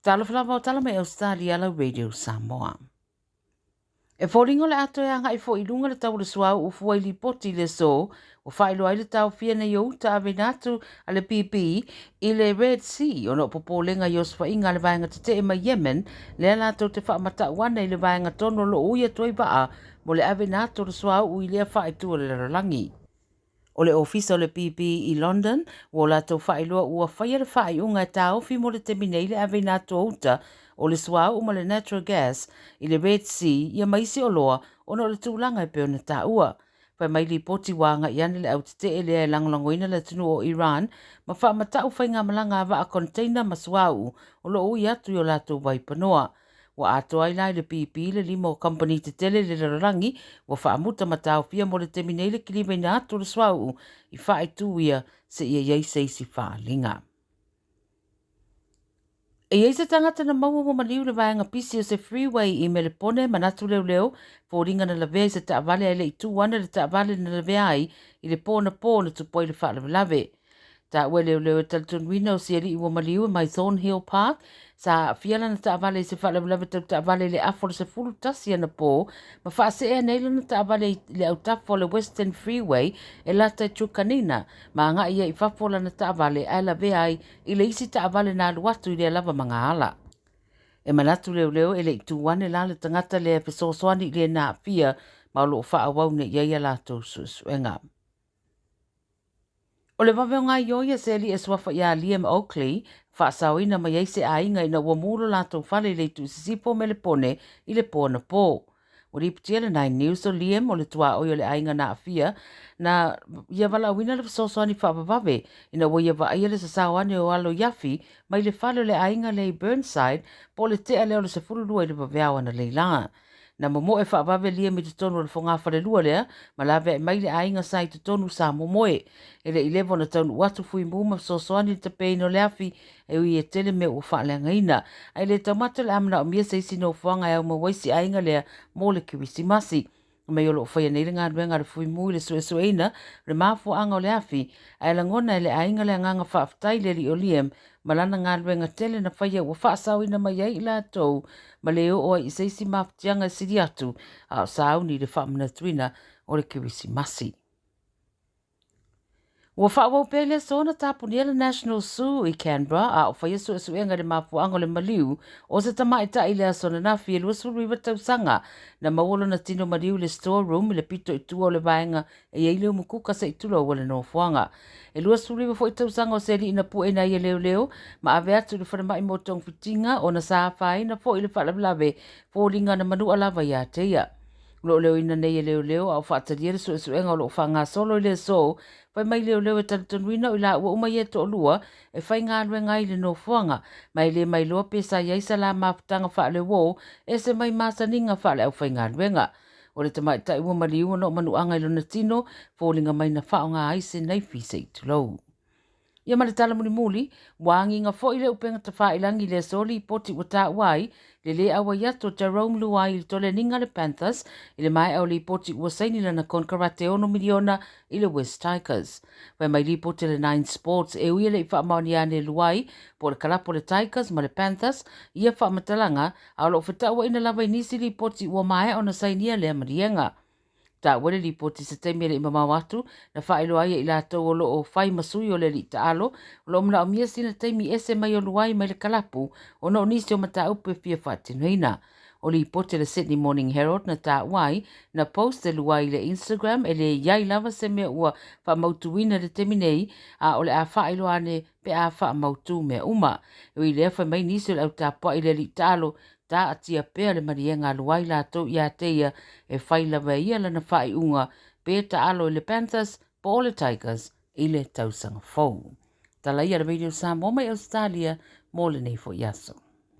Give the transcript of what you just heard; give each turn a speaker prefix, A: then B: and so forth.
A: Tala Fou tala mai Ausetalia la Radio Samoa. E fōringo le ato e anga i fō i lunga le tau le suau u fuai li poti le so, o whaelo ai le tau fia na iau ta ave natu a le PP i le Red Sea, o no popo lenga i osfa inga le vaenga te e ma Yemen, le alato te wha mata wana i le vaenga tono lo uia toi baa, mo le ave natu le suau u i lea wha i tua le ralangi. O le ofisa o le PP i London, o la tau whaeloa ua whaia le whae unga e tau fi mo le teminei le ave natu outa o le sua uma le natural gas i le Red Sea ia maisi o loa o no le tūlanga e peo na ta ua. Whai mai li poti wanga i ane le au te e lea e langolangoina le tunu o Iran, ma wha matau whai ngā malanga wa a container ma suau o lo ui atu i o lātou vai panoa. Wa ato ai lai le PP le limo company te tele le rarangi wa wha amuta matau fia mo le teminei le kiliwei na atu le suau i wha e tuia se ia iei seisi wha linga. E iei se tangata na maua mo maliu le vaenga pisi o se freeway i me le pone manatu leo leo po ringa na lave se ta vale ai le i tu wana le ta vale na lave ai i le pōna pōna tu poi le wha lave. Ta ue leo leo e talutun wina o sieri i wa maliu mai Thornhill Park sa fiala na ta vale se wha lave tau ta vale le afo se fulu tasi ana pō ma wha se e neila na ta vale le au tafo le Western Freeway e lata e chukanina ma nga ia i whafola na ta vale ai lave ai i le isi ta vale na aluatu i le lava mga ala. E manatu leo leo e le i tu wane la le tangata le e pesosoani le na fia ma lo wha awau ne ia ia lato suenga. O le waweo ngai ioia se li e swafa ia Liam Oakley, wha sauina mai eise a inga ina ua muro lato whale le tu sisipo me le pone i le pōna pō. O ripitia le 9 News o Liam o le tua oi o le ainga na afia, na ia wala wina le sosoani whapawave, ina ua ia wa aia le sasawane o alo yafi, mai le whale o le ainga le Burnside, po le tea leo le se furulua i le waweawa na leilanga. Na momo e whaavave lia mi te tonu le whonga whare lua lea, ma lawe e maile ainga sai te tonu sa momoe. E le 11 na taunu watu fui muma sosoani te peino le afi e ui e tele me o whaalanga ina. Ai le taumata le amana o mia se isi no whanga e au mawaisi ainga lea mo le kiwisi masi. Mai olo whaia neile ngā ruenga le fui mui le sue sue ina, le mafu anga o le afi, ai la ngona e le ainga le nganga whaaftai le li o Liam, malana ngā ruenga tele na whaia ua whaasau ina mai ai la tau, ma leo oa i seisi mafutianga siri atu, a o sauni le whaamana tuina o le kiwisi masi. Ua whaawau pele sona tapunia le National Zoo i Canberra a o whaia suenga le mafuanga le maliu o se tamaita i lea sona na fia lua suru iwa tausanga na mawolo na tino maliu le storeroom i le pito i tua o le vaenga e ei leo mukuka sa i tula o le nofuanga. E lua suru iwa fwoi tausanga o se li ina pu e na ia leo leo ma ave atu le whare mai motong fitinga o na saa whai na fwoi le whalawalawe fōringa na manu alawa ia teia. Lo leo ina nei leo leo au whaataria le suenga o lo whanga solo i le so Pai mai leo leo e tatanuina o la ua umai e to lua e whai ngā lue ngai le no fuanga. Mai le mai loa pesa iaisa la mafutanga wha le wō e se mai masaninga wha le au whai ngā luenga. O le tamai tai ua maliu no manu anga ilo na tino, fōlinga mai na wha o ngā aise nei fisa i tulou. Ia ma le tala muli muli, wangi ngā fo i le upenga ta wha ilangi le soli i poti wa tā wai, le le awa iato Jerome Luai i tole ninga le Panthers, i le mai au li poti ua saini lana kon karate ono miliona i le West Tigers. Wai mai li poti le 9 Sports e ui le i wha maoni ane Luai, po le kalapo le Tigers ma le Panthers, ia wha matalanga, au lo whetaua ina lawa inisi li poti ua mai ona sainia le amarienga. Ta wale li poti se teimi le ima mawatu, na wha ilo aia i la tau o lo o whai masui o le li ta alo, o lo mna o mia sina teimi ese mai o luai mai le kalapu, o no nisi o mata upe fia whatinuina. O li poti le Sydney Morning Herald na ta wai, na post e luai le Instagram, e le iai lava se mea ua wha mautuina le temi nei, a o le a wha ilo ane pe a wha mautu mea uma. E i le wha mai nisi o le au ta poa i le li ta alo, ta atia pea le marienga luai la tau ia teia e whaila ia lana whai unga pe ta alo i le Panthers po le Tigers i le tausanga fau. Tala ia le Radio Samoa mai Ausetalia mo le nei fo yaso.